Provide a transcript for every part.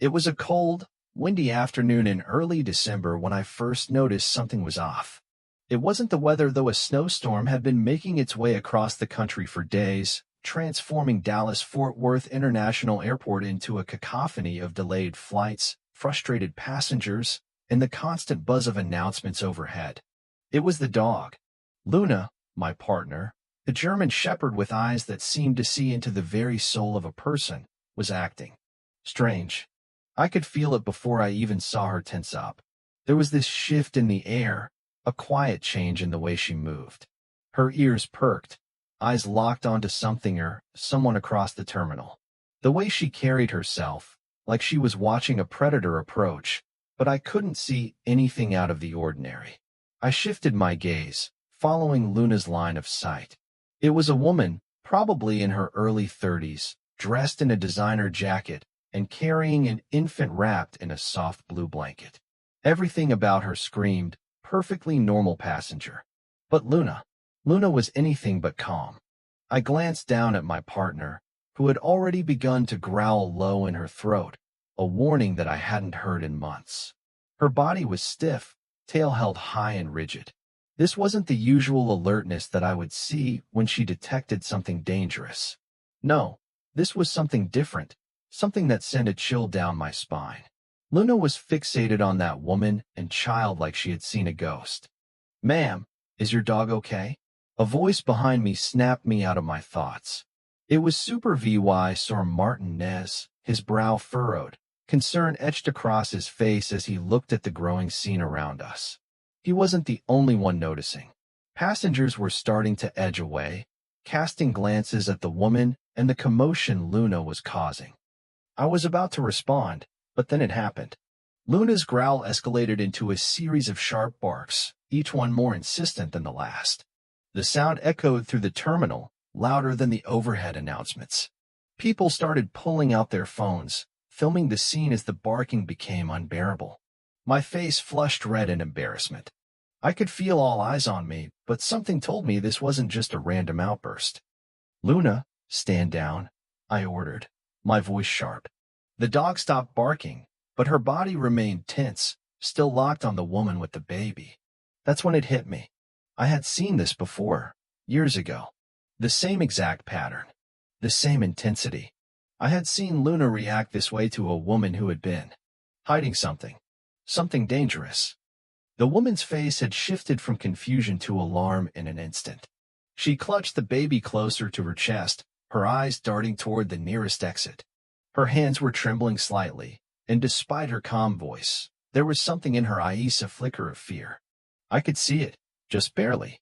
It was a cold, windy afternoon in early December when I first noticed something was off. It wasn't the weather, though. A snowstorm had been making its way across the country for days, transforming Dallas-Fort Worth International Airport into a cacophony of delayed flights, frustrated passengers, and the constant buzz of announcements overhead. It was the dog. Luna, my partner, the German shepherd with eyes that seemed to see into the very soul of a person, was acting strange. I could feel it before I even saw her tense up. There was this shift in the air, a quiet change in the way she moved. Her ears perked, eyes locked onto something or someone across the terminal. The way she carried herself, like she was watching a predator approach, but I couldn't see anything out of the ordinary. I shifted my gaze, following Luna's line of sight. It was a woman, probably in her early 30s, dressed in a designer jacket and carrying an infant wrapped in a soft blue blanket. Everything about her screamed, perfectly normal passenger. But Luna was anything but calm. I glanced down at my partner, who had already begun to growl low in her throat, a warning that I hadn't heard in months. Her body was stiff, tail held high and rigid. This wasn't the usual alertness that I would see when she detected something dangerous. No, this was something different, something that sent a chill down my spine. Luna was fixated on that woman and child like she had seen a ghost. "Ma'am, is your dog okay?" A voice behind me snapped me out of my thoughts. It was Super VY Sir Martinez, his brow furrowed, concern etched across his face as he looked at the growing scene around us. He wasn't the only one noticing. Passengers were starting to edge away, casting glances at the woman and the commotion Luna was causing. I was about to respond, but then it happened. Luna's growl escalated into a series of sharp barks, each one more insistent than the last. The sound echoed through the terminal, louder than the overhead announcements. People started pulling out their phones, filming the scene as the barking became unbearable. My face flushed red in embarrassment. I could feel all eyes on me, but something told me this wasn't just a random outburst. "Luna, stand down," I ordered, my voice sharp. The dog stopped barking, but her body remained tense, still locked on the woman with the baby. That's when it hit me. I had seen this before, years ago. The same exact pattern. The same intensity. I had seen Luna react this way to a woman who had been hiding something. Something dangerous. The woman's face had shifted from confusion to alarm in an instant. She clutched the baby closer to her chest, her eyes darting toward the nearest exit. Her hands were trembling slightly, and despite her calm voice, there was something in her eyes, a flicker of fear. I could see it, just barely.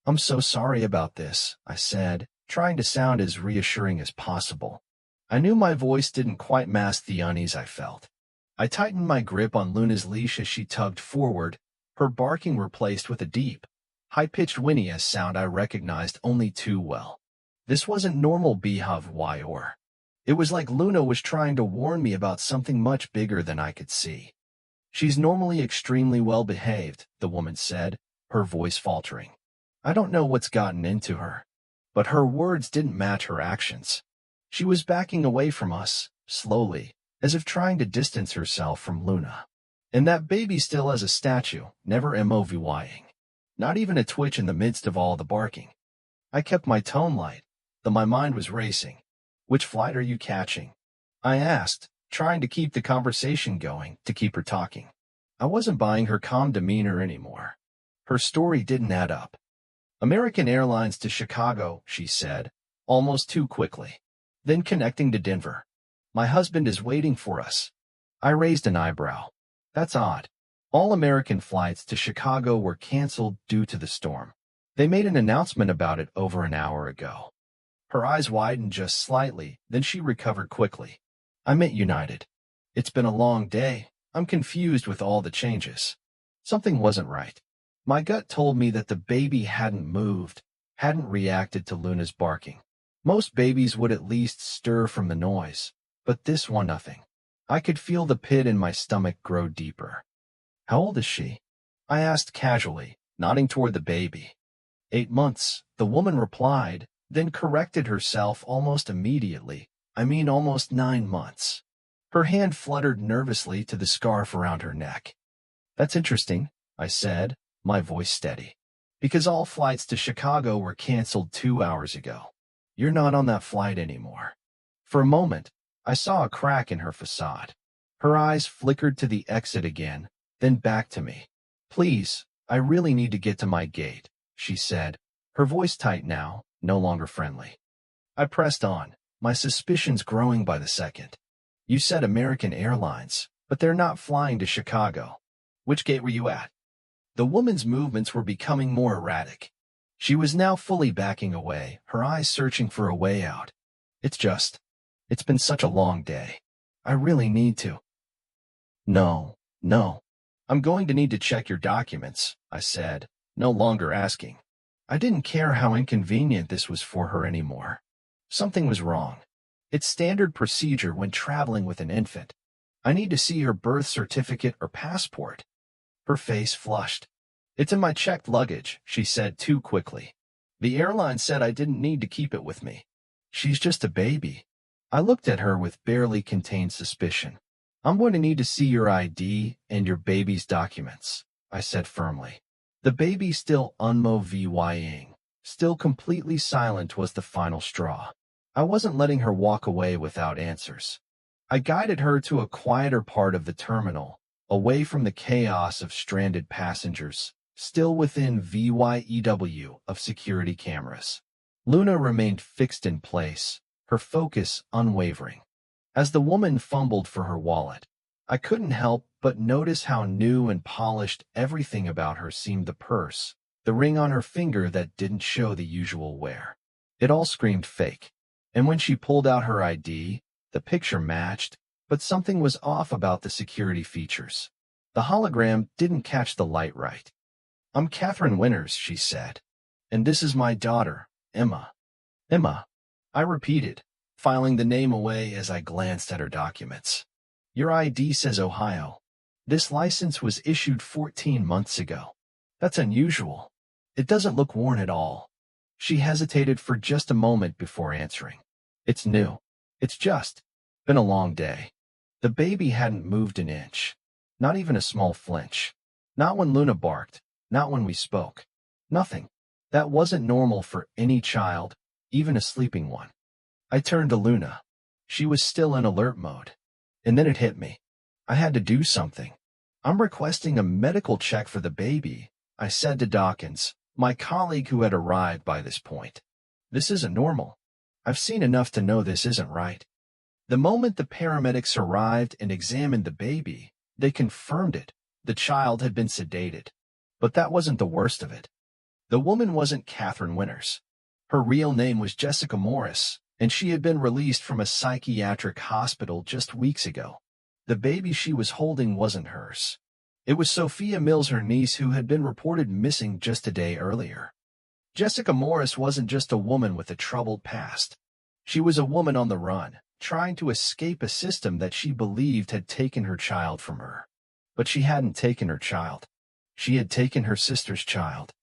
"I'm so sorry about this," I said, trying to sound as reassuring as possible. I knew my voice didn't quite mask the unease I felt. I tightened my grip on Luna's leash as she tugged forward, her barking replaced with a deep, high-pitched whinny sound I recognized only too well. This wasn't normal behavior. It was like Luna was trying to warn me about something much bigger than I could see. "She's normally extremely well-behaved," the woman said, her voice faltering. "I don't know what's gotten into her." But her words didn't match her actions. She was backing away from us, slowly, as if trying to distance herself from Luna. And that baby still as a statue, never moving. Not even a twitch in the midst of all the barking. I kept my tone light, though my mind was racing. "Which flight are you catching?" I asked, trying to keep the conversation going, to keep her talking. I wasn't buying her calm demeanor anymore. Her story didn't add up. "American Airlines to Chicago," she said, almost too quickly. "Then connecting to Denver. My husband is waiting for us." I raised an eyebrow. "That's odd. All American flights to Chicago were canceled due to the storm. They made an announcement about it over an hour ago." Her eyes widened just slightly, then she recovered quickly. "I meant United. It's been a long day. I'm confused with all the changes." Something wasn't right. My gut told me that the baby hadn't moved, hadn't reacted to Luna's barking. Most babies would at least stir from the noise, but this one nothing. I could feel the pit in my stomach grow deeper. "How old is she?" I asked casually, nodding toward the baby. 8 months, the woman replied, then corrected herself almost immediately. "I mean almost 9 months." Her hand fluttered nervously to the scarf around her neck. "That's interesting," I said, my voice steady. "Because all flights to Chicago were canceled 2 hours ago. You're not on that flight anymore." For a moment, I saw a crack in her facade. Her eyes flickered to the exit again, then back to me. "Please, I really need to get to my gate," she said, her voice tight now, no longer friendly. I pressed on, my suspicions growing by the second. "You said American Airlines, but they're not flying to Chicago. Which gate were you at?" The woman's movements were becoming more erratic. She was now fully backing away, her eyes searching for a way out. It's been such a long day. I really need to." No. "I'm going to need to check your documents," I said, no longer asking. I didn't care how inconvenient this was for her anymore. Something was wrong. It's standard procedure when traveling with an infant. I need to see her birth certificate or passport. Her face flushed. "It's in my checked luggage," she said too quickly. "The airline said I didn't need to keep it with me. She's just a baby." I looked at her with barely contained suspicion. "I'm going to need to see your ID and your baby's documents," I said firmly. The baby still unmovying, still completely silent was the final straw. I wasn't letting her walk away without answers. I guided her to a quieter part of the terminal, away from the chaos of stranded passengers, still within VYEW of security cameras. Luna remained fixed in place, her focus unwavering. As the woman fumbled for her wallet, I couldn't help but notice how new and polished everything about her seemed: the purse, the ring on her finger that didn't show the usual wear. It all screamed fake. And when she pulled out her ID, the picture matched, but something was off about the security features. The hologram didn't catch the light right. "I'm Catherine Winters," she said. "And this is my daughter, Emma." "Emma," I repeated, filing the name away as I glanced at her documents. "Your ID says Ohio. This license was issued 14 months ago. That's unusual. It doesn't look worn at all." She hesitated for just a moment before answering. "It's new. It's just been a long day." The baby hadn't moved an inch. Not even a small flinch. Not when Luna barked. Not when we spoke. Nothing. That wasn't normal for any child, even a sleeping one. I turned to Luna. She was still in alert mode. And then it hit me. I had to do something. "I'm requesting a medical check for the baby," I said to Dawkins, my colleague who had arrived by this point. "This isn't normal. I've seen enough to know this isn't right." The moment the paramedics arrived and examined the baby, they confirmed it. The child had been sedated. But that wasn't the worst of it. The woman wasn't Catherine Winters. Her real name was Jessica Morris, and she had been released from a psychiatric hospital just weeks ago. The baby she was holding wasn't hers. It was Sophia Mills, her niece, who had been reported missing just a day earlier. Jessica Morris wasn't just a woman with a troubled past. She was a woman on the run, trying to escape a system that she believed had taken her child from her. But she hadn't taken her child. She had taken her sister's child.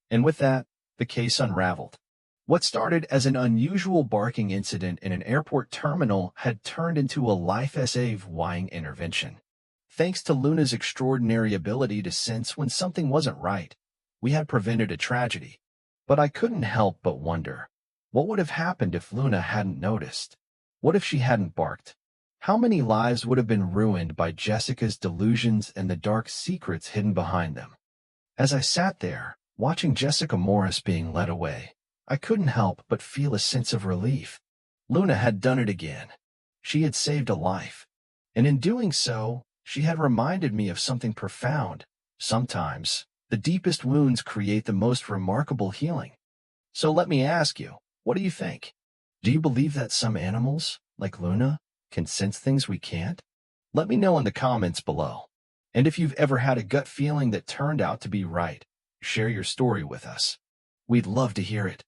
And with that, the case unraveled. What started as an unusual barking incident in an airport terminal had turned into a life-saving intervention. Thanks to Luna's extraordinary ability to sense when something wasn't right, we had prevented a tragedy. But I couldn't help but wonder, what would have happened if Luna hadn't noticed? What if she hadn't barked? How many lives would have been ruined by Jessica's delusions and the dark secrets hidden behind them? As I sat there, watching Jessica Morris being led away, I couldn't help but feel a sense of relief. Luna had done it again. She had saved a life. And in doing so, she had reminded me of something profound. Sometimes, the deepest wounds create the most remarkable healing. So let me ask you, what do you think? Do you believe that some animals, like Luna, can sense things we can't? Let me know in the comments below. And if you've ever had a gut feeling that turned out to be right, share your story with us. We'd love to hear it.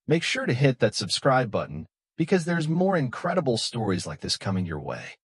Make sure to hit that subscribe button, because there's more incredible stories like this coming your way.